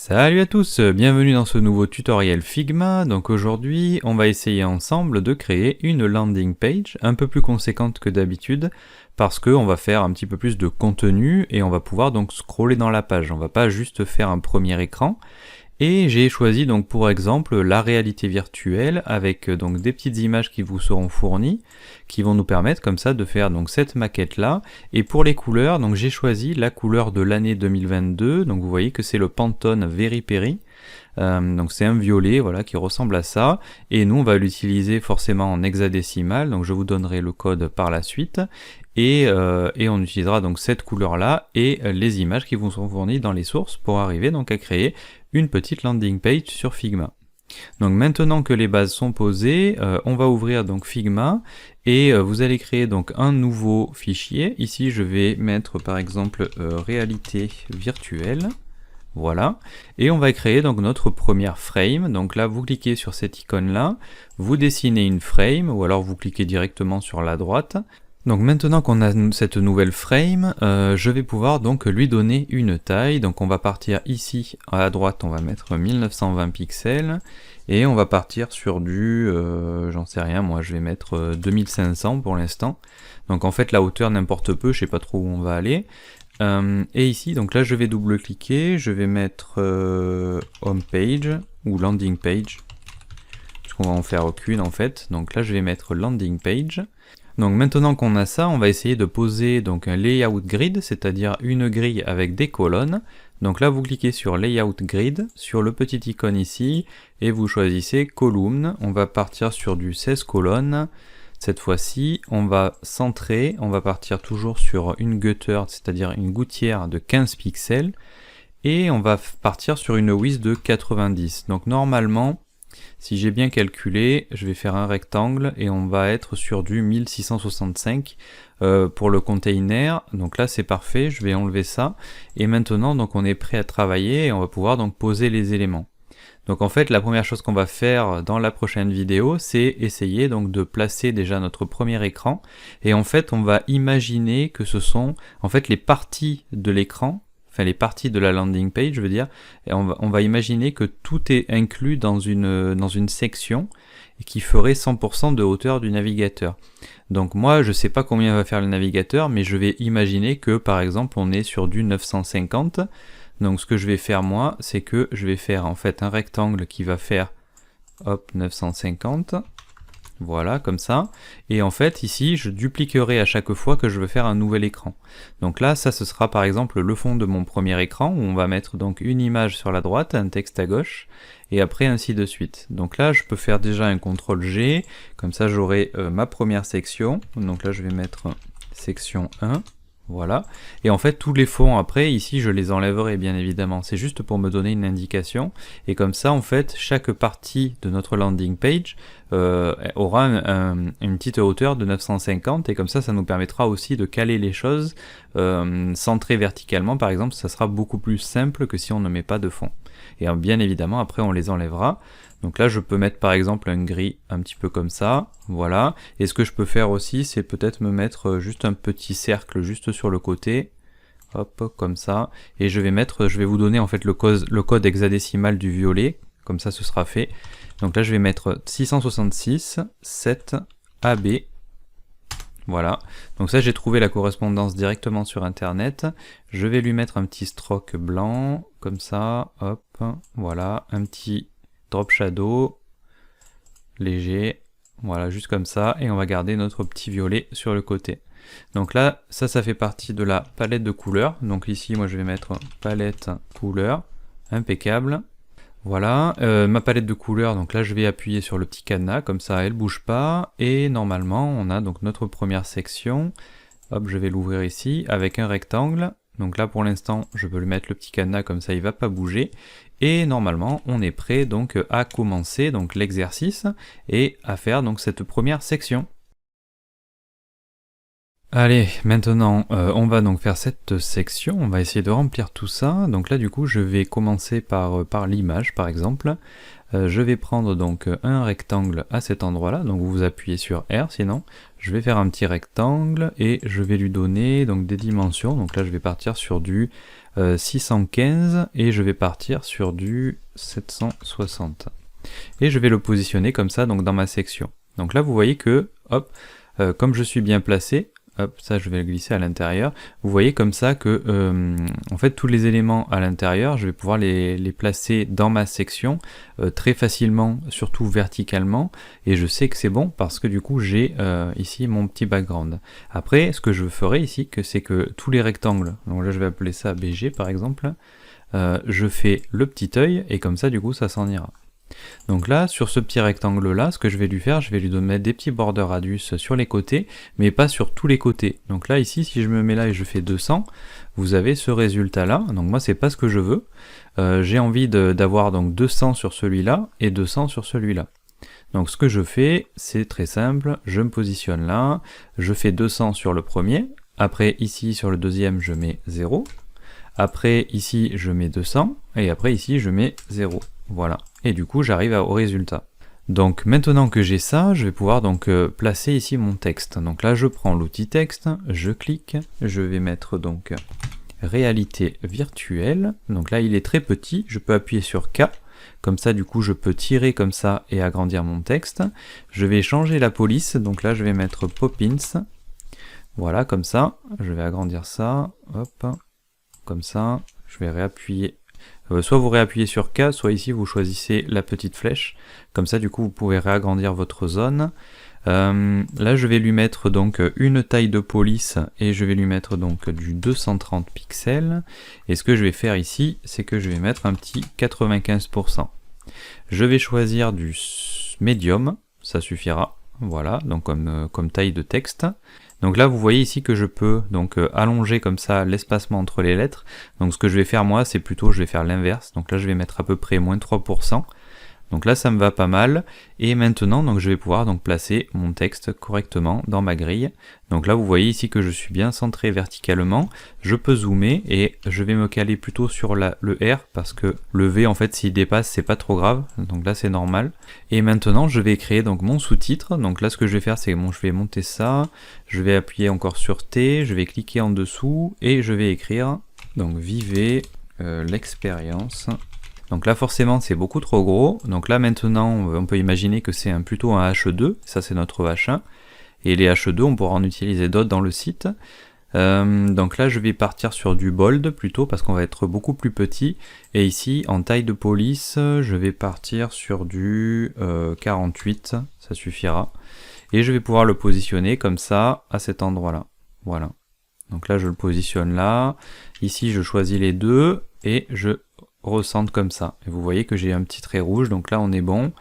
Salut à tous, bienvenue dans ce nouveau tutoriel Figma. Donc aujourd'hui, on va essayer ensemble de créer une landing page un peu plus conséquente que d'habitude parce qu'on va faire un petit peu plus de contenu et on va pouvoir donc scroller dans la page. On va pas juste faire un premier écran. Et j'ai choisi donc pour exemple la réalité virtuelle avec donc des petites images qui vous seront fournies, qui vont nous permettre comme ça de faire donc cette maquette là. Et pour les couleurs, donc j'ai choisi la couleur de l'année 2022, donc vous voyez que c'est le Pantone Very Peri. Donc c'est un violet voilà, qui ressemble à ça, et nous on va l'utiliser forcément en hexadécimal, donc je vous donnerai le code par la suite, et on utilisera donc cette couleur là et les images qui vous sont fournies dans les sources pour arriver donc à créer une petite landing page sur Figma. Donc maintenant que les bases sont posées, on va ouvrir donc Figma et vous allez créer donc un nouveau fichier. Ici je vais mettre par exemple réalité virtuelle. Voilà, et on va créer donc notre première frame. Donc là vous cliquez sur cette icône là, vous dessinez une frame ou alors vous cliquez directement sur la droite. Donc maintenant qu'on a cette nouvelle frame, je vais pouvoir donc lui donner une taille. Donc on va partir ici à droite, on va mettre 1920 pixels et on va partir sur du, j'en sais rien, moi je vais mettre 2500 pour l'instant. Donc en fait la hauteur n'importe peu, je sais pas trop où on va aller. Et ici, donc là je vais double-cliquer, je vais mettre home page ou landing page, parce qu'on va en faire aucune en fait. Donc là je vais mettre landing page. Donc maintenant qu'on a ça, on va essayer de poser donc un layout grid, c'est-à-dire une grille avec des colonnes. Donc là vous cliquez sur layout grid, sur le petit icône ici, et vous choisissez column. On va partir sur du 16 colonnes. Cette fois-ci, on va centrer, on va partir toujours sur une gutter, c'est-à-dire une gouttière de 15 pixels, et on va partir sur une width de 90. Donc normalement, si j'ai bien calculé, je vais faire un rectangle et on va être sur du 1665 pour le container. Donc là c'est parfait, je vais enlever ça. Et maintenant donc on est prêt à travailler et on va pouvoir donc poser les éléments. Donc en fait la première chose qu'on va faire dans la prochaine vidéo, c'est essayer donc de placer déjà notre premier écran, et en fait on va imaginer que ce sont en fait les parties de l'écran, enfin les parties de la landing page je veux dire, et on va imaginer que tout est inclus dans une section et qui ferait 100% de hauteur du navigateur. Donc moi je sais pas combien va faire le navigateur, mais je vais imaginer que par exemple on est sur du 950. Donc ce que je vais faire moi, c'est que je vais faire en fait un rectangle qui va faire hop 950, voilà comme ça, et en fait ici je dupliquerai à chaque fois que je veux faire un nouvel écran. Donc là ça ce sera par exemple le fond de mon premier écran où on va mettre donc une image sur la droite, un texte à gauche, et après ainsi de suite. Donc là je peux faire déjà un CTRL G, comme ça j'aurai ma première section. Donc là je vais mettre section 1. Voilà, et en fait tous les fonds après ici je les enlèverai bien évidemment, c'est juste pour me donner une indication, et comme ça en fait chaque partie de notre landing page aura une petite hauteur de 950, et comme ça nous permettra aussi de caler les choses centrées verticalement par exemple. Ça sera beaucoup plus simple que si on ne met pas de fond, et bien évidemment après on les enlèvera. Donc là je peux mettre par exemple un gris un petit peu comme ça, voilà, et ce que je peux faire aussi c'est peut-être me mettre juste un petit cercle juste sur le côté, hop comme ça, et je vais vous donner en fait le code hexadécimal du violet, comme ça ce sera fait. Donc là je vais mettre 666 7 AB, voilà, donc ça j'ai trouvé la correspondance directement sur internet. Je vais lui mettre un petit stroke blanc, comme ça, hop, voilà, un petit drop shadow léger, voilà juste comme ça, et on va garder notre petit violet sur le côté. Donc là ça fait partie de la palette de couleurs. Donc ici moi je vais mettre palette couleurs, impeccable. Voilà ma palette de couleurs. Donc là je vais appuyer sur le petit cadenas, comme ça elle bouge pas, et normalement on a donc notre première section. Hop, je vais l'ouvrir ici avec un rectangle. Donc là pour l'instant je peux lui mettre le petit cadenas, comme ça il va pas bouger, et normalement on est prêt donc à commencer donc l'exercice et à faire donc cette première section. Allez, maintenant on va donc faire cette section, on va essayer de remplir tout ça. Donc là du coup je vais commencer par l'image par exemple. Je vais prendre donc un rectangle à cet endroit là, donc vous appuyez sur R, sinon je vais faire un petit rectangle et je vais lui donner donc des dimensions. Donc là je vais partir sur du 615 et je vais partir sur du 760. Et je vais le positionner comme ça donc dans ma section. Donc là vous voyez que, hop, comme je suis bien placé, hop, ça je vais le glisser à l'intérieur, vous voyez comme ça que en fait tous les éléments à l'intérieur, je vais pouvoir les placer dans ma section très facilement, surtout verticalement, et je sais que c'est bon parce que du coup j'ai ici mon petit background. Après, ce que je ferai ici, c'est que tous les rectangles, donc là je vais appeler ça BG par exemple, je fais le petit œil, et comme ça du coup ça s'en ira. Donc là, sur ce petit rectangle là, ce que je vais lui faire, je vais lui mettre des petits borders radius sur les côtés, mais pas sur tous les côtés. Donc là, ici, si je me mets là et je fais 200, vous avez ce résultat là. Donc moi, c'est pas ce que je veux. J'ai envie d'avoir donc 200 sur celui-là et 200 sur celui-là. Donc ce que je fais, c'est très simple, je me positionne là, je fais 200 sur le premier, après ici sur le deuxième, je mets 0, après ici, je mets 200, et après ici, je mets 0. Voilà, et du coup j'arrive au résultat. Donc maintenant que j'ai ça, je vais pouvoir donc placer ici mon texte. Donc là je prends l'outil texte, je clique, je vais mettre donc réalité virtuelle. Donc là il est très petit, je peux appuyer sur K, comme ça du coup je peux tirer comme ça et agrandir mon texte. Je vais changer la police, donc là je vais mettre Poppins. Voilà, comme ça, je vais agrandir ça, hop, comme ça, je vais réappuyer. Soit vous réappuyez sur K, soit ici vous choisissez la petite flèche, comme ça du coup vous pouvez réagrandir votre zone. Là je vais lui mettre donc une taille de police et je vais lui mettre donc du 230 pixels, et ce que je vais faire ici c'est que je vais mettre un petit 95%. Je vais choisir du médium, ça suffira, voilà, donc comme taille de texte. Donc là vous voyez ici que je peux donc allonger comme ça l'espacement entre les lettres. Donc ce que je vais faire moi, c'est plutôt je vais faire l'inverse. Donc là je vais mettre à peu près moins 3%. Donc là ça me va pas mal, et maintenant donc je vais pouvoir donc placer mon texte correctement dans ma grille. Donc là vous voyez ici que je suis bien centré verticalement, je peux zoomer et je vais me caler plutôt sur le R parce que le V en fait s'il dépasse c'est pas trop grave, donc là c'est normal. Et maintenant je vais créer donc mon sous-titre. Donc là ce que je vais faire c'est bon, je vais monter ça, je vais appuyer encore sur T, je vais cliquer en dessous et je vais écrire donc vivez l'expérience. Donc là forcément c'est beaucoup trop gros, donc là maintenant on peut imaginer que c'est plutôt un H2, ça c'est notre H1, et les H2 on pourra en utiliser d'autres dans le site. Donc là je vais partir sur du bold plutôt parce qu'on va être beaucoup plus petit, et ici en taille de police je vais partir sur du 48, ça suffira, et je vais pouvoir le positionner comme ça à cet endroit là, voilà. Donc là je le positionne là, ici je choisis les deux et je recentre comme ça, et vous voyez que j'ai un petit trait rouge, donc là on est bon,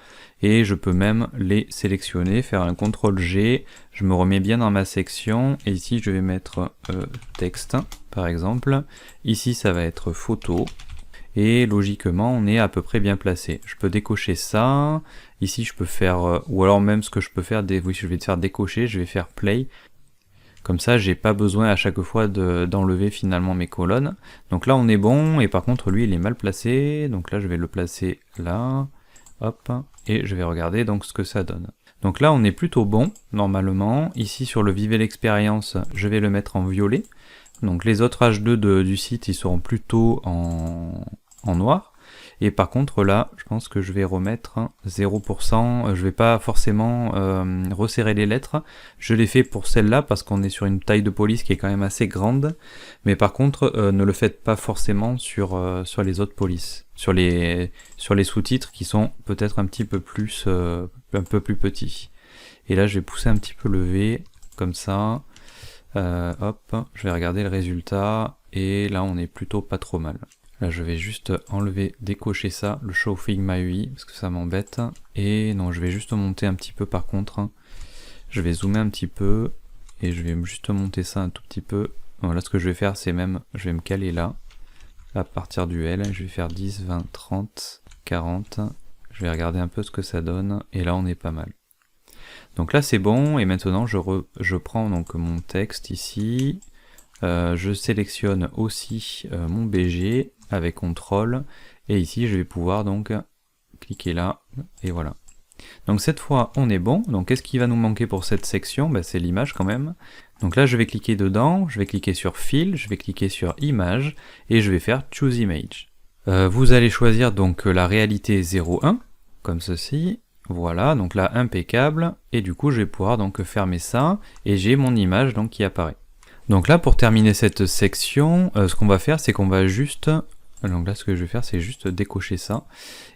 et je peux même les sélectionner, faire un CTRL G, je me remets bien dans ma section, et ici je vais mettre texte par exemple, ici ça va être photo, et logiquement on est à peu près bien placé. Je peux décocher ça, ici je peux faire, ou alors même ce que je peux faire, oui je vais faire décocher, je vais faire play. Comme ça, j'ai pas besoin à chaque fois d'enlever finalement mes colonnes. Donc là, on est bon, et par contre, lui, il est mal placé. Donc là, je vais le placer là, hop, et je vais regarder donc ce que ça donne. Donc là, on est plutôt bon, normalement. Ici, sur le Vivez l'expérience, je vais le mettre en violet. Donc les autres H2 du site, ils seront plutôt en noir. Et par contre là, je pense que je vais remettre 0%, je vais pas forcément resserrer les lettres, je l'ai fait pour celle-là parce qu'on est sur une taille de police qui est quand même assez grande, mais par contre ne le faites pas forcément sur les autres polices, sur les sous-titres qui sont peut-être un peu plus petits. Et là je vais pousser un petit peu le V, comme ça, hop, je vais regarder le résultat, et là on est plutôt pas trop mal. Là je vais juste enlever, décocher ça, le Show Figma UI, parce que ça m'embête. Et non, je vais juste monter un petit peu par contre. Je vais zoomer un petit peu, et je vais juste monter ça un tout petit peu. Voilà, ce que je vais faire, c'est même, je vais me caler là, à partir du L, je vais faire 10, 20, 30, 40. Je vais regarder un peu ce que ça donne, et là on est pas mal. Donc là c'est bon, et maintenant je prends donc mon texte ici. Je sélectionne aussi mon BG avec CTRL, et ici je vais pouvoir donc cliquer là, et voilà. Donc cette fois on est bon. Donc qu'est-ce qui va nous manquer pour cette section? C'est l'image quand même. Donc là je vais cliquer dedans, je vais cliquer sur Fill, je vais cliquer sur Image et je vais faire Choose Image. Vous allez choisir donc la réalité 0,1 comme ceci. Voilà, donc là impeccable, et du coup je vais pouvoir donc fermer ça, et j'ai mon image donc qui apparaît. Donc là pour terminer cette section, ce qu'on va faire c'est qu'on va juste, donc là ce que je vais faire c'est juste décocher ça,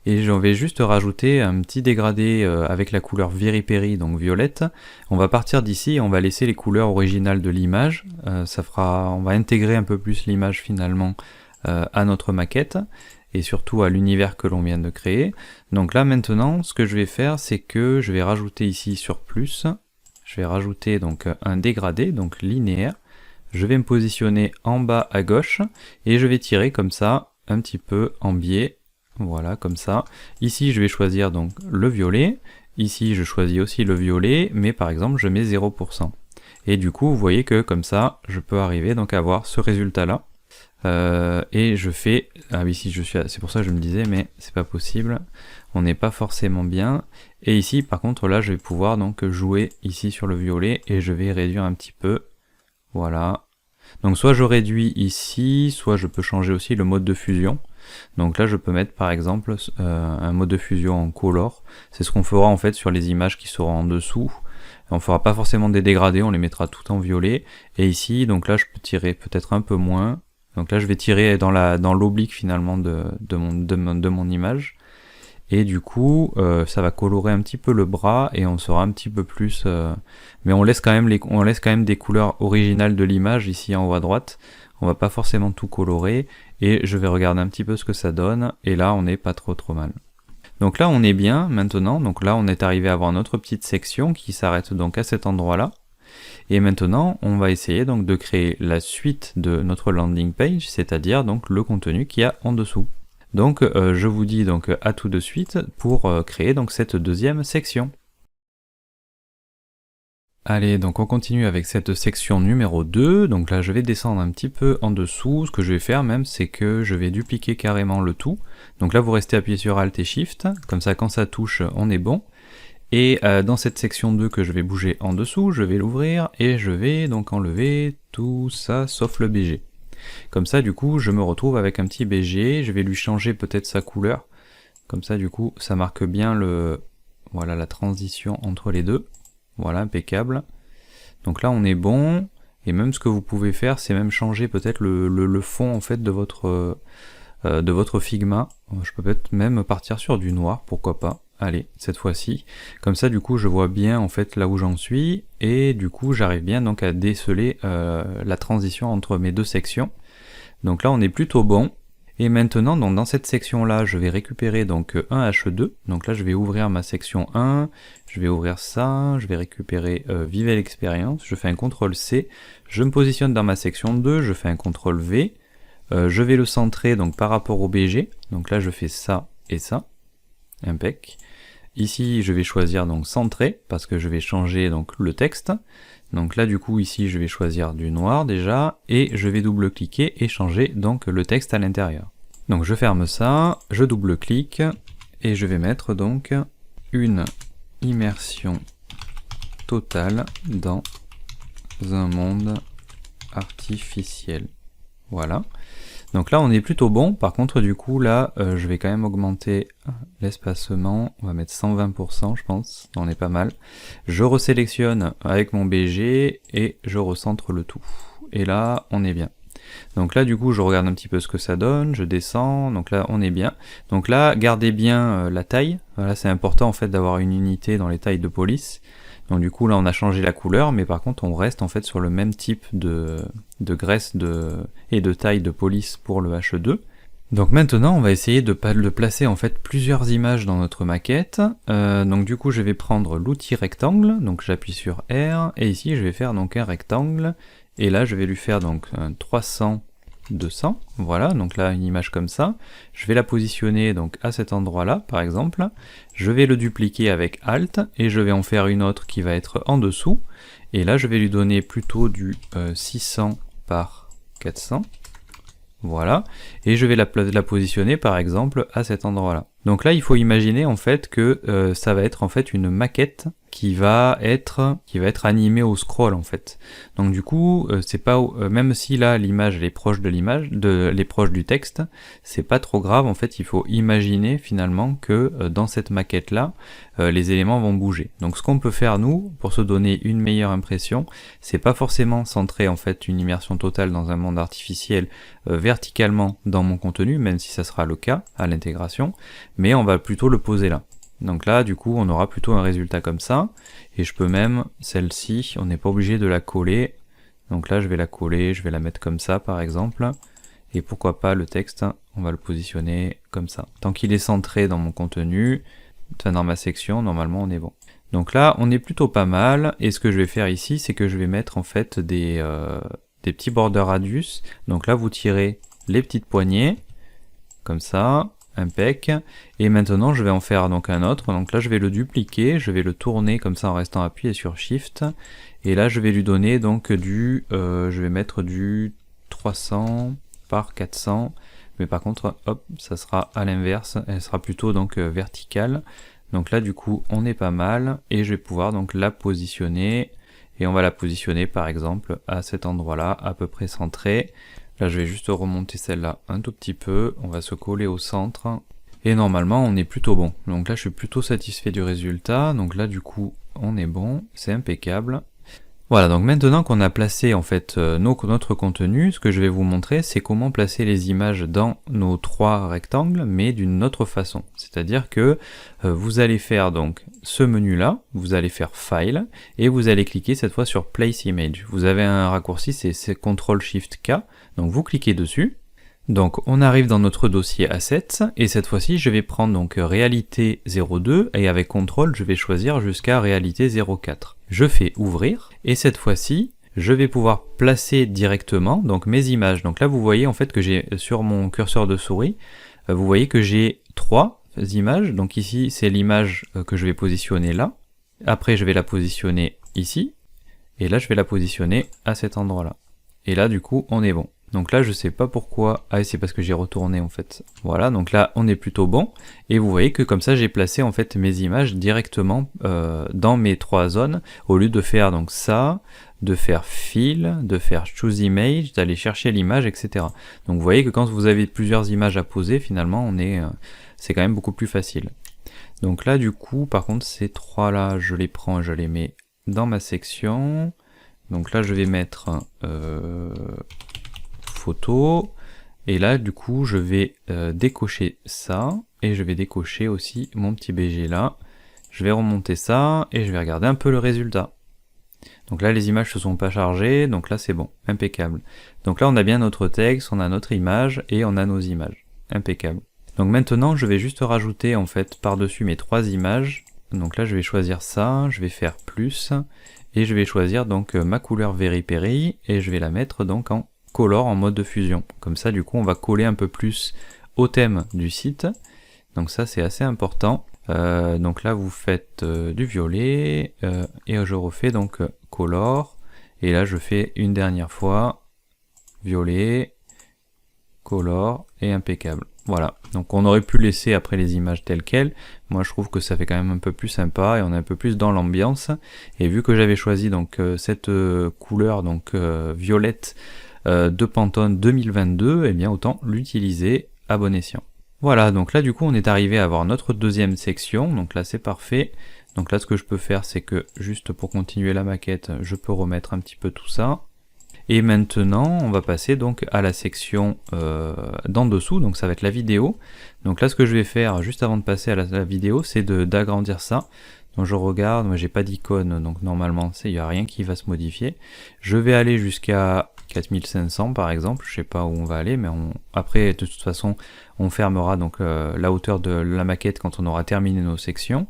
et je vais juste rajouter un petit dégradé avec la couleur Very Peri, donc violette. On va partir d'ici et on va laisser les couleurs originales de l'image, on va intégrer un peu plus l'image finalement à notre maquette, et surtout à l'univers que l'on vient de créer. Donc là maintenant, ce que je vais faire, c'est que je vais rajouter ici sur plus, je vais rajouter donc un dégradé, donc linéaire, je vais me positionner en bas à gauche, et je vais tirer comme ça, un petit peu en biais, voilà, comme ça. Ici je vais choisir donc le violet, ici je choisis aussi le violet, mais par exemple je mets 0%. Et du coup vous voyez que comme ça, je peux arriver donc à avoir ce résultat là. Et je fais, ah oui si je suis, c'est pour ça que je me disais mais c'est pas possible, on n'est pas forcément bien, et ici par contre là je vais pouvoir donc jouer ici sur le violet et je vais réduire un petit peu, voilà, donc soit je réduis ici, soit je peux changer aussi le mode de fusion, donc là je peux mettre par exemple un mode de fusion en color, c'est ce qu'on fera en fait sur les images qui seront en dessous. On fera pas forcément des dégradés, on les mettra tout en violet, et ici donc là je peux tirer peut-être un peu moins. Donc là je vais tirer dans l'oblique finalement de mon image, et du coup ça va colorer un petit peu le bras et on sera un petit peu plus, mais on laisse quand même des couleurs originales de l'image ici en haut à droite, on va pas forcément tout colorer, et je vais regarder un petit peu ce que ça donne, et là on n'est pas trop mal. Donc là on est bien maintenant, donc là on est arrivé à avoir notre petite section qui s'arrête donc à cet endroit là. Et maintenant, on va essayer donc de créer la suite de notre landing page, c'est-à-dire donc le contenu qu'il y a en dessous. Donc je vous dis donc à tout de suite pour créer donc cette deuxième section. Allez, donc on continue avec cette section numéro 2, donc là je vais descendre un petit peu en dessous, ce que je vais faire même c'est que je vais dupliquer carrément le tout. Donc là vous restez appuyé sur Alt et Shift, comme ça quand ça touche on est bon. Et dans cette section 2 que je vais bouger en dessous, je vais l'ouvrir et je vais donc enlever tout ça sauf le BG. Comme ça du coup je me retrouve avec un petit BG, je vais lui changer peut-être sa couleur. Comme ça du coup ça marque bien voilà, la transition entre les deux. Voilà, impeccable. Donc là on est bon, et même ce que vous pouvez faire c'est même changer peut-être le fond en fait de votre Figma. Je peux peut-être même partir sur du noir, pourquoi pas. Allez, cette fois-ci, comme ça du coup je vois bien en fait là où j'en suis, et du coup j'arrive bien donc à déceler la transition entre mes deux sections. Donc là on est plutôt bon, et maintenant donc dans cette section là je vais récupérer donc un H2, donc là je vais ouvrir ma section 1, je vais ouvrir ça, je vais récupérer Vivez l'expérience, je fais un CTRL C, je me positionne dans ma section 2, je fais un CTRL V, je vais le centrer donc par rapport au BG, donc là je fais ça et ça. Impec. Ici je vais choisir donc centrer parce que je vais changer donc le texte. Donc là du coup ici je vais choisir du noir déjà, et je vais double-cliquer et changer donc le texte à l'intérieur. Donc je ferme ça, je double-clique et je vais mettre donc une immersion totale dans un monde artificiel. Voilà. Donc là on est plutôt bon, par contre du coup là je vais quand même augmenter l'espacement, on va mettre 120% je pense, on est pas mal. Je resélectionne avec mon BG et je recentre le tout. Et là on est bien. Donc là du coup je regarde un petit peu ce que ça donne, je descends, donc là on est bien. Donc là gardez bien la taille, voilà, c'est important en fait d'avoir une unité dans les tailles de police. Donc du coup là on a changé la couleur, mais par contre on reste en fait sur le même type de graisse et de taille de police pour le H2. Donc maintenant on va essayer de placer en fait plusieurs images dans notre maquette. Donc du coup je vais prendre l'outil rectangle, donc j'appuie sur R, et ici je vais faire donc un rectangle, et là je vais lui faire donc un 300 200, voilà, donc là une image comme ça, je vais la positionner donc à cet endroit là par exemple, je vais le dupliquer avec Alt, et je vais en faire une autre qui va être en dessous, et là je vais lui donner plutôt du 600 par 400, voilà, et je vais la positionner par exemple à cet endroit là. Donc là, il faut imaginer en fait que ça va être en fait une maquette qui va être animée au scroll en fait. Donc du coup, c'est pas même si là l'image elle est proche de elle est proche du texte, c'est pas trop grave en fait. Il faut imaginer finalement que dans cette maquette là, les éléments vont bouger. Donc ce qu'on peut faire nous pour se donner une meilleure impression, c'est pas forcément centrer en fait une immersion totale dans un monde artificiel verticalement dans mon contenu, même si ça sera le cas à l'intégration, mais on va plutôt le poser là. Donc là, du coup, on aura plutôt un résultat comme ça. Et je peux même, celle-ci, on n'est pas obligé de la coller. Donc là, je vais la coller, je vais la mettre comme ça, par exemple. Et pourquoi pas le texte, on va le positionner comme ça. Tant qu'il est centré dans mon contenu, enfin dans ma section, normalement, on est bon. Donc là, on est plutôt pas mal. Et ce que je vais faire ici, c'est que je vais mettre en fait des petits border radius. Donc là, vous tirez les petites poignées, comme ça. Impec. Et maintenant je vais en faire donc un autre, donc là je vais le dupliquer, je vais le tourner comme ça en restant appuyé sur Shift, et là je vais lui donner donc je vais mettre du 300 par 400, mais par contre hop, ça sera à l'inverse, elle sera plutôt donc verticale, donc là du coup on est pas mal, et je vais pouvoir donc la positionner, et on va la positionner par exemple à cet endroit là, à peu près centré. Là je vais juste remonter celle-là un tout petit peu, on va se coller au centre, et normalement on est plutôt bon. Donc là je suis plutôt satisfait du résultat, donc là du coup on est bon, c'est impeccable. Voilà, donc maintenant qu'on a placé en fait notre contenu, ce que je vais vous montrer c'est comment placer les images dans nos trois rectangles, mais d'une autre façon. C'est-à-dire que vous allez faire donc ce menu là, vous allez faire File, et vous allez cliquer cette fois sur Place Image. Vous avez un raccourci, c'est CTRL-SHIFT-K, donc vous cliquez dessus. Donc on arrive dans notre dossier Assets, et cette fois-ci je vais prendre donc Réalité 02, et avec CTRL je vais choisir jusqu'à Réalité 04. Je fais Ouvrir, et cette fois-ci je vais pouvoir placer directement donc mes images. Donc là vous voyez en fait que j'ai sur mon curseur de souris, vous voyez que j'ai trois images. Donc ici c'est l'image que je vais positionner là, après je vais la positionner ici, et là je vais la positionner à cet endroit là. Et là du coup on est bon. Donc là je sais pas pourquoi, ah c'est parce que j'ai retourné en fait. Voilà, donc là on est plutôt bon, et vous voyez que comme ça j'ai placé en fait mes images directement dans mes trois zones, au lieu de faire donc ça, de faire Fill, de faire Choose Image, d'aller chercher l'image, etc. Donc vous voyez que quand vous avez plusieurs images à poser, finalement c'est quand même beaucoup plus facile. Donc là du coup par contre ces trois là je les prends, je les mets dans ma section. Donc là je vais mettre photo, et là du coup je vais décocher ça, et je vais décocher aussi mon petit BG là. Je vais remonter ça, et je vais regarder un peu le résultat. Donc là les images se sont pas chargées, donc là c'est bon, impeccable. Donc là on a bien notre texte, on a notre image, et on a nos images, impeccable. Donc maintenant je vais juste rajouter en fait par-dessus mes trois images. Donc là je vais choisir ça, je vais faire plus, et je vais choisir donc ma couleur Very Peri, et je vais la mettre donc en color en mode de fusion. Comme ça du coup on va coller un peu plus au thème du site, donc ça c'est assez important. Donc là vous faites du violet, et je refais donc color, et là je fais une dernière fois violet, color, et impeccable. Voilà, donc on aurait pu laisser après les images telles quelles, moi je trouve que ça fait quand même un peu plus sympa, et on est un peu plus dans l'ambiance, et vu que j'avais choisi donc cette couleur donc violette de Pantone 2022, et bien autant l'utiliser à bon escient. Voilà, donc là du coup on est arrivé à avoir notre deuxième section, donc là c'est parfait. Donc là ce que je peux faire c'est que juste pour continuer la maquette, je peux remettre un petit peu tout ça. Et maintenant on va passer donc à la section d'en dessous, donc ça va être la vidéo. Donc là ce que je vais faire juste avant de passer à la vidéo, c'est d'agrandir ça. Donc je regarde, moi j'ai pas d'icône, donc normalement il n'y a rien qui va se modifier. Je vais aller jusqu'à 4500 par exemple, je sais pas où on va aller, mais après de toute façon on fermera donc la hauteur de la maquette quand on aura terminé nos sections.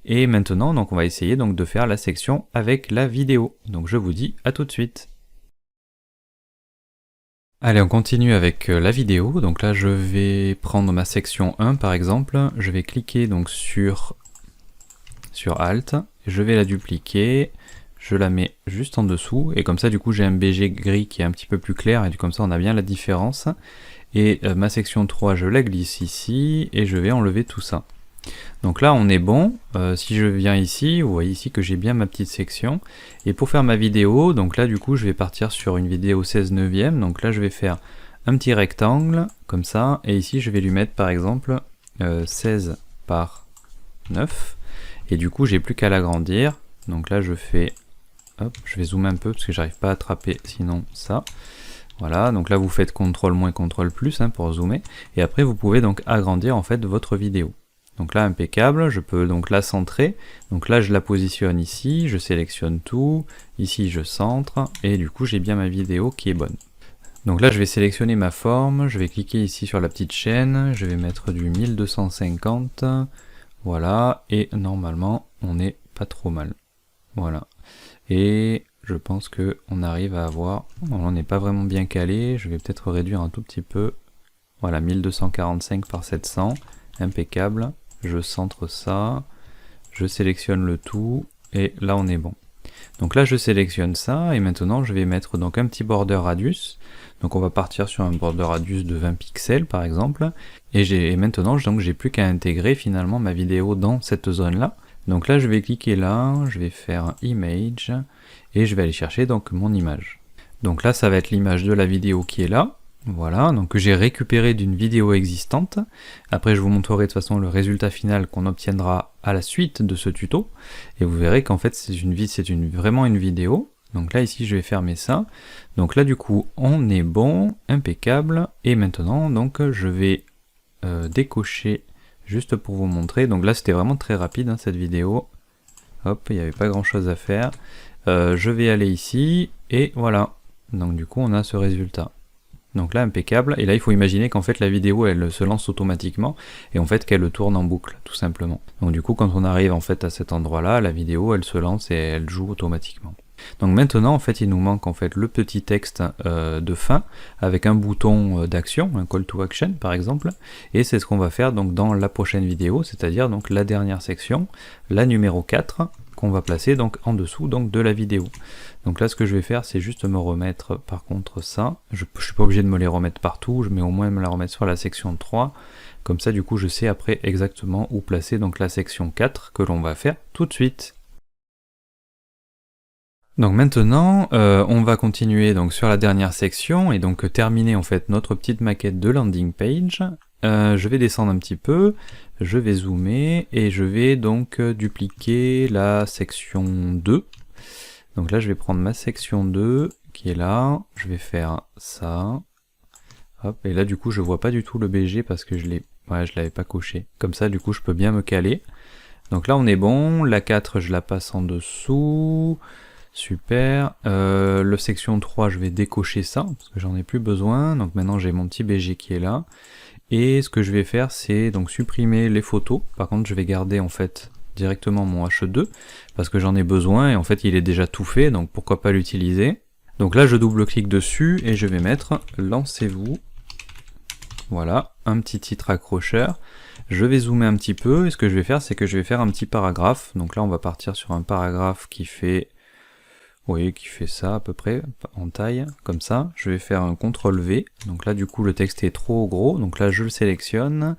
Et maintenant donc on va essayer donc de faire la section avec la vidéo. Donc je vous dis à tout de suite. Allez, on continue avec la vidéo. Donc là je vais prendre ma section 1 par exemple, je vais cliquer donc sur Alt, je vais la dupliquer, je la mets juste en dessous, et comme ça du coup j'ai un BG gris qui est un petit peu plus clair, et comme ça on a bien la différence. et ma section 3 je la glisse ici, et je vais enlever tout ça. Donc là on est bon. Si je viens ici, vous voyez ici que j'ai bien ma petite section, et pour faire ma vidéo, donc là du coup je vais partir sur une vidéo 16/9, donc là je vais faire un petit rectangle, comme ça, et ici je vais lui mettre par exemple 16 par 9, et du coup j'ai plus qu'à l'agrandir. Donc là je fais, hop, je vais zoomer un peu parce que j'arrive pas à attraper sinon ça. Voilà, donc là vous faites CTRL- CTRL+, hein, pour zoomer, et après vous pouvez donc agrandir en fait votre vidéo. Donc là impeccable, je peux donc la centrer, donc là je la positionne ici, je sélectionne tout, ici je centre, et du coup j'ai bien ma vidéo qui est bonne. Donc là je vais sélectionner ma forme, je vais cliquer ici sur la petite chaîne, je vais mettre du 1250, voilà, et normalement on n'est pas trop mal. Voilà, et je pense que on arrive à avoir, on n'est pas vraiment bien calé, je vais peut-être réduire un tout petit peu, voilà, 1245 par 700, impeccable, je centre ça, je sélectionne le tout, et là on est bon. Donc là je sélectionne ça, et maintenant je vais mettre donc un petit border radius, donc on va partir sur un border radius de 20 pixels par exemple, et maintenant j'ai plus qu'à intégrer finalement ma vidéo dans cette zone là. Donc là je vais cliquer là, je vais faire image, et je vais aller chercher donc mon image. Donc là ça va être l'image de la vidéo qui est là, voilà, donc que j'ai récupéré d'une vidéo existante. Après je vous montrerai de toute façon le résultat final qu'on obtiendra à la suite de ce tuto, et vous verrez qu'en fait c'est vraiment une vidéo. Donc là ici je vais fermer ça, donc là du coup on est bon, impeccable, et maintenant donc je vais décocher juste pour vous montrer. Donc là c'était vraiment très rapide, hein, cette vidéo, hop, il n'y avait pas grand chose à faire. Je vais aller ici, et voilà, donc du coup on a ce résultat. Donc là impeccable, et là il faut imaginer qu'en fait la vidéo elle se lance automatiquement, et en fait qu'elle tourne en boucle tout simplement. Donc du coup quand on arrive en fait à cet endroit là, la vidéo elle se lance et elle joue automatiquement. Donc maintenant en fait il nous manque en fait le petit texte de fin avec un bouton d'action, un call to action par exemple, et c'est ce qu'on va faire donc dans la prochaine vidéo, c'est-à-dire donc la dernière section, la numéro 4, qu'on va placer donc en dessous donc de la vidéo. Donc là ce que je vais faire c'est juste me remettre par contre ça, je suis pas obligé de me les remettre partout, je mets au moins me la remettre sur la section 3, comme ça du coup je sais après exactement où placer donc la section 4 que l'on va faire tout de suite. Donc maintenant, on va continuer donc sur la dernière section et donc terminer en fait notre petite maquette de landing page. Je vais descendre un petit peu, je vais zoomer et je vais donc dupliquer la section 2. Donc là je vais prendre ma section 2 qui est là, je vais faire ça. Hop, et là du coup je vois pas du tout le BG parce que je l'avais pas coché. Comme ça du coup je peux bien me caler. Donc là on est bon, la 4 je la passe en dessous. Super, le section 3 je vais décocher ça parce que j'en ai plus besoin, donc maintenant j'ai mon petit BG qui est là, et ce que je vais faire c'est donc supprimer les photos. Par contre je vais garder en fait directement mon H2 parce que j'en ai besoin et en fait il est déjà tout fait, donc pourquoi pas l'utiliser. Donc là je double-clique dessus et je vais mettre lancez-vous, voilà, un petit titre accrocheur. Je vais zoomer un petit peu et ce que je vais faire c'est que je vais faire un petit paragraphe. Donc là on va partir sur un paragraphe qui fait, oui, qui fait ça à peu près, en taille, comme ça. Je vais faire un CTRL-V, donc là du coup le texte est trop gros, donc là je le sélectionne,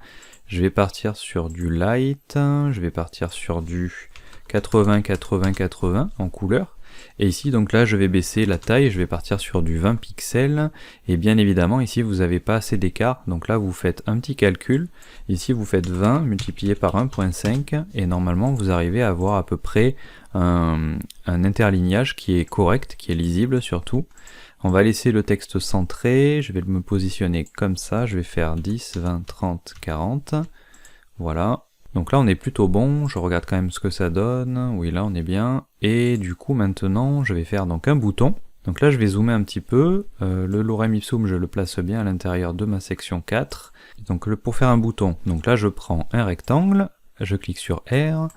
je vais partir sur du light, je vais partir sur du 80-80-80 en couleur, et ici donc là je vais baisser la taille, je vais partir sur du 20 pixels, et bien évidemment ici vous n'avez pas assez d'écart, donc là vous faites un petit calcul, ici vous faites 20 multiplié par 1.5, et normalement vous arrivez à avoir à peu près un interlignage qui est correct, qui est lisible surtout. On va laisser le texte centré, je vais me positionner comme ça, je vais faire 10, 20, 30, 40, voilà. Donc là on est plutôt bon, je regarde quand même ce que ça donne, oui là on est bien, et du coup maintenant je vais faire donc un bouton. Donc là je vais zoomer un petit peu, le lorem ipsum je le place bien à l'intérieur de ma section 4, donc pour faire un bouton, donc là je prends un rectangle, je clique sur R,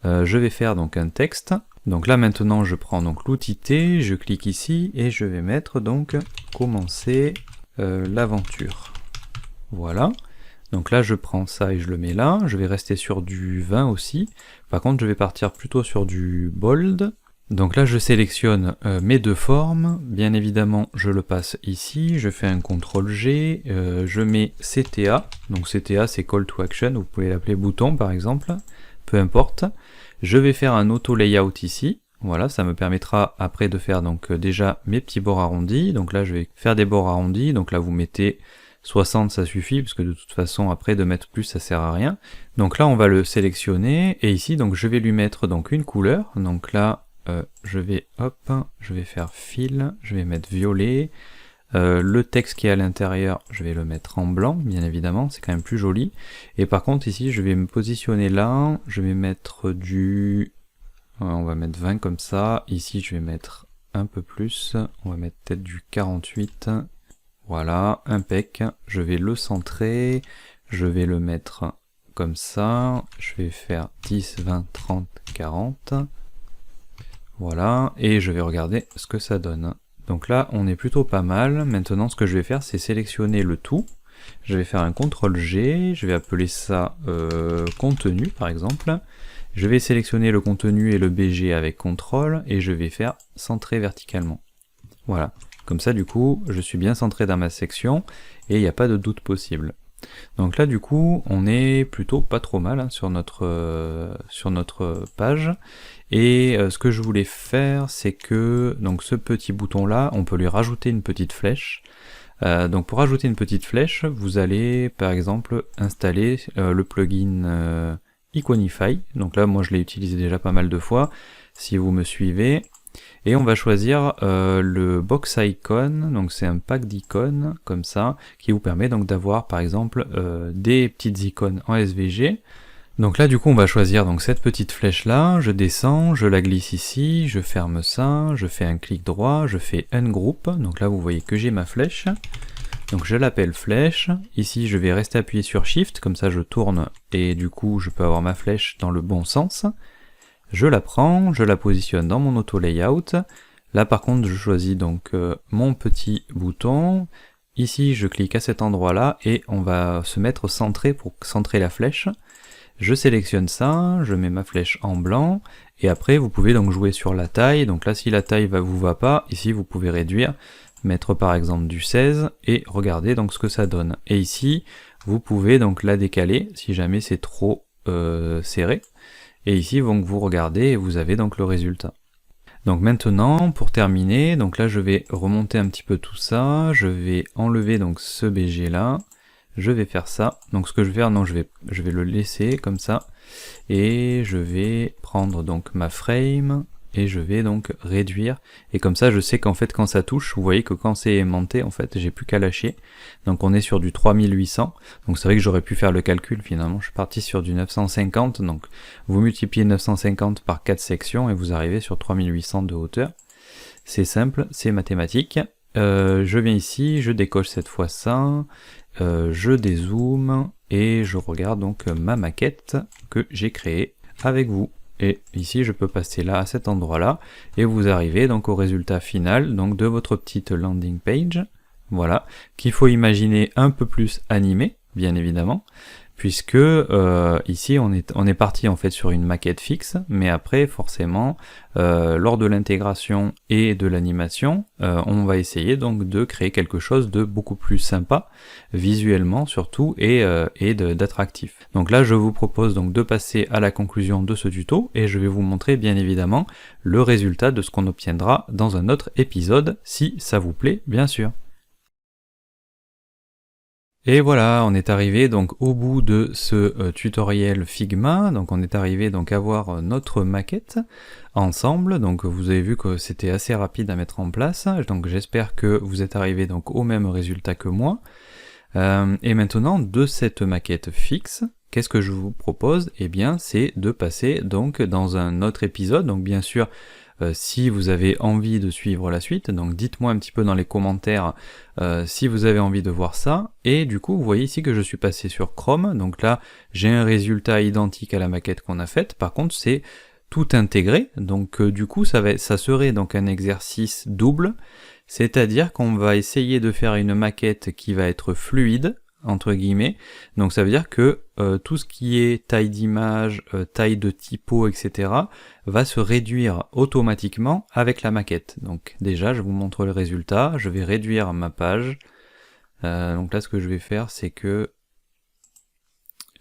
je vais faire donc un texte, donc là maintenant je prends donc l'outil T, je clique ici et je vais mettre donc commencer l'aventure, voilà. Donc là je prends ça et je le mets là, je vais rester sur du 20 aussi, par contre je vais partir plutôt sur du bold, Donc là je sélectionne mes deux formes, bien évidemment je le passe ici, je fais un CTRL-G, je mets CTA, donc CTA c'est Call to Action, vous pouvez l'appeler bouton par exemple, peu importe. Je vais faire un auto layout ici, voilà, ça me permettra après de faire donc déjà mes petits bords arrondis, donc là je vais faire des bords arrondis, donc là vous mettez 60 ça suffit, parce que de toute façon après de mettre plus ça sert à rien. Donc là on va le sélectionner, et ici donc je vais lui mettre donc une couleur, donc là je vais faire fil, je vais mettre violet, le texte qui est à l'intérieur, je vais le mettre en blanc, bien évidemment, c'est quand même plus joli, et par contre ici je vais me positionner là, je vais mettre on va mettre 20 comme ça, ici je vais mettre un peu plus, on va mettre peut-être du 48, voilà, impec, je vais le centrer, je vais le mettre comme ça, je vais faire 10, 20, 30, 40, voilà, et je vais regarder ce que ça donne. Donc là, on est plutôt pas mal. Maintenant, ce que je vais faire, c'est sélectionner le tout. Je vais faire un CTRL-G, je vais appeler ça contenu, par exemple. Je vais sélectionner le contenu et le BG avec CTRL, et je vais faire centrer verticalement. Voilà, comme ça, du coup, je suis bien centré dans ma section, et il n'y a pas de doute possible. Donc là, du coup, on est plutôt pas trop mal hein, sur notre page. Et ce que je voulais faire, c'est que donc ce petit bouton là, on peut lui rajouter une petite flèche. Donc pour rajouter une petite flèche, vous allez par exemple installer le plugin Iconify. Donc là, moi je l'ai utilisé déjà pas mal de fois, si vous me suivez. Et on va choisir le box icon, donc c'est un pack d'icônes comme ça, qui vous permet donc d'avoir par exemple des petites icônes en SVG. Donc là du coup on va choisir donc cette petite flèche là, je descends, je la glisse ici, je ferme ça, je fais un clic droit, je fais ungroup, donc là vous voyez que j'ai ma flèche, donc je l'appelle flèche, ici je vais rester appuyé sur shift, comme ça je tourne et du coup je peux avoir ma flèche dans le bon sens, je la prends, je la positionne dans mon auto layout, là par contre je choisis donc mon petit bouton, ici je clique à cet endroit là et on va se mettre centré pour centrer la flèche. Je sélectionne ça, je mets ma flèche en blanc, et après vous pouvez donc jouer sur la taille, donc là si la taille vous va pas, ici vous pouvez réduire, mettre par exemple du 16, et regarder donc ce que ça donne. Et ici, vous pouvez donc la décaler, si jamais c'est trop serré, et ici donc vous regardez, et vous avez donc le résultat. Donc maintenant, pour terminer, donc là je vais remonter un petit peu tout ça, je vais enlever donc ce BG là, je vais faire ça, donc ce que je vais faire, non je vais le laisser comme ça, et je vais prendre donc ma frame, et je vais donc réduire, et comme ça je sais qu'en fait quand ça touche, vous voyez que quand c'est aimanté, en fait j'ai plus qu'à lâcher, donc on est sur du 3800, donc c'est vrai que j'aurais pu faire le calcul finalement, je suis parti sur du 950, donc vous multipliez 950 par 4 sections, et vous arrivez sur 3800 de hauteur, c'est simple, c'est mathématique. Je viens ici, je décoche cette fois ça, je dézoome et je regarde donc ma maquette que j'ai créée avec vous. Et ici je peux passer là à cet endroit là et vous arrivez donc au résultat final donc de votre petite landing page, voilà, qu'il faut imaginer un peu plus animé bien évidemment, puisque ici on est parti en fait sur une maquette fixe, mais après forcément lors de l'intégration et de l'animation, on va essayer donc de créer quelque chose de beaucoup plus sympa, visuellement surtout, et d'attractif. Donc là je vous propose donc de passer à la conclusion de ce tuto, et je vais vous montrer bien évidemment le résultat de ce qu'on obtiendra dans un autre épisode, si ça vous plaît bien sûr. Et voilà, on est arrivé donc au bout de ce tutoriel Figma, donc on est arrivé donc à voir notre maquette ensemble, donc vous avez vu que c'était assez rapide à mettre en place, donc j'espère que vous êtes arrivé donc au même résultat que moi. Et maintenant, de cette maquette fixe, qu'est-ce que je vous propose? Eh bien, c'est de passer donc dans un autre épisode, donc bien sûr, si vous avez envie de suivre la suite, donc dites-moi un petit peu dans les commentaires si vous avez envie de voir ça, et du coup vous voyez ici que je suis passé sur Chrome, donc là j'ai un résultat identique à la maquette qu'on a faite, par contre c'est tout intégré, donc du coup ça serait donc un exercice double, c'est-à-dire qu'on va essayer de faire une maquette qui va être fluide, entre guillemets. Donc ça veut dire que tout ce qui est taille d'image, taille de typo, etc. va se réduire automatiquement avec la maquette. Donc déjà je vous montre le résultat, je vais réduire ma page. Donc là ce que je vais faire c'est que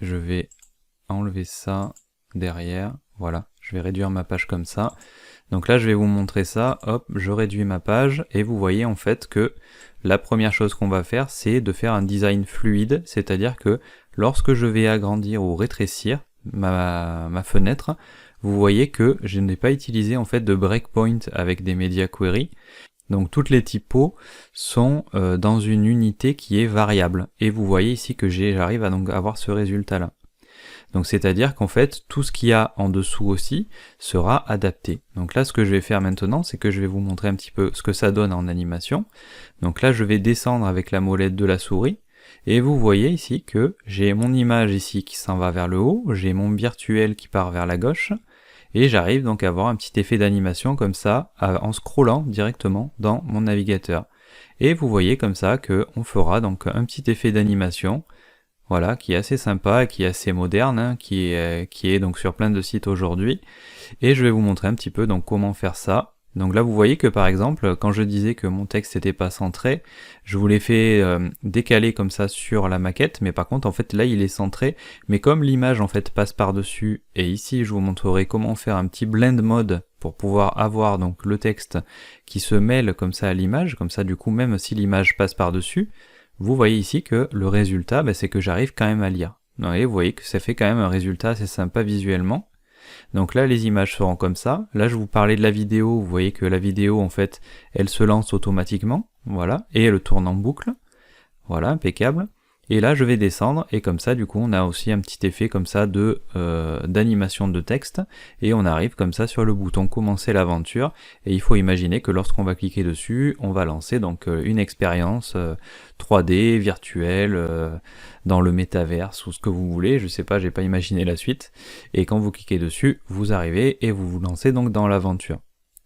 je vais enlever ça derrière, voilà, je vais réduire ma page comme ça. Donc là je vais vous montrer ça, hop, je réduis ma page et vous voyez en fait que la première chose qu'on va faire c'est de faire un design fluide, c'est-à-dire que lorsque je vais agrandir ou rétrécir ma fenêtre, vous voyez que je n'ai pas utilisé en fait de breakpoint avec des media query. Donc toutes les typos sont dans une unité qui est variable. Et vous voyez ici que j'arrive à donc avoir ce résultat là. Donc c'est-à-dire qu'en fait, tout ce qu'il y a en dessous aussi sera adapté. Donc là, ce que je vais faire maintenant, c'est que je vais vous montrer un petit peu ce que ça donne en animation. Donc là, je vais descendre avec la molette de la souris. Et vous voyez ici que j'ai mon image ici qui s'en va vers le haut, j'ai mon virtuel qui part vers la gauche, et j'arrive donc à avoir un petit effet d'animation comme ça, en scrollant directement dans mon navigateur. Et vous voyez comme ça qu'on fera donc un petit effet d'animation, voilà, qui est assez sympa, qui est assez moderne, hein, qui est donc sur plein de sites aujourd'hui. Et je vais vous montrer un petit peu donc comment faire ça. Donc là vous voyez que par exemple, quand je disais que mon texte n'était pas centré, je vous l'ai fait décaler comme ça sur la maquette, mais par contre en fait là il est centré, mais comme l'image en fait passe par-dessus, et ici je vous montrerai comment faire un petit blend mode pour pouvoir avoir donc le texte qui se mêle comme ça à l'image, comme ça du coup même si l'image passe par-dessus, vous voyez ici que le résultat, c'est que j'arrive quand même à lire. Vous voyez que ça fait quand même un résultat assez sympa visuellement. Donc là, les images seront comme ça. Là, je vous parlais de la vidéo. Vous voyez que la vidéo, en fait, elle se lance automatiquement. Voilà. Et elle tourne en boucle. Voilà, impeccable. Et là, je vais descendre. Et comme ça, du coup, on a aussi un petit effet comme ça de d'animation de texte. Et on arrive comme ça sur le bouton commencer l'aventure. Et il faut imaginer que lorsqu'on va cliquer dessus, on va lancer donc une expérience 3D, virtuelle, dans le métaverse ou ce que vous voulez. Je sais pas, j'ai pas imaginé la suite. Et quand vous cliquez dessus, vous arrivez et vous vous lancez donc dans l'aventure.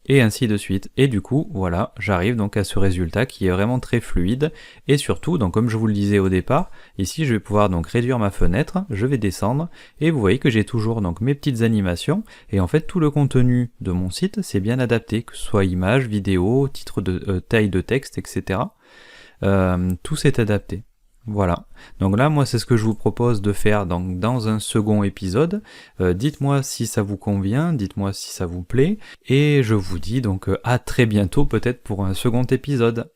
Et ainsi de suite. Et du coup, voilà, j'arrive donc à ce résultat qui est vraiment très fluide. Et surtout, donc comme je vous le disais au départ, ici je vais pouvoir donc réduire ma fenêtre, je vais descendre, et vous voyez que j'ai toujours donc mes petites animations, et en fait tout le contenu de mon site c'est bien adapté, que ce soit image, vidéo, titre de taille de texte, etc. Tout s'est adapté. Voilà, donc là moi c'est ce que je vous propose de faire donc, dans un second épisode. Dites-moi si ça vous convient, dites-moi si ça vous plaît, et je vous dis donc à très bientôt peut-être pour un second épisode.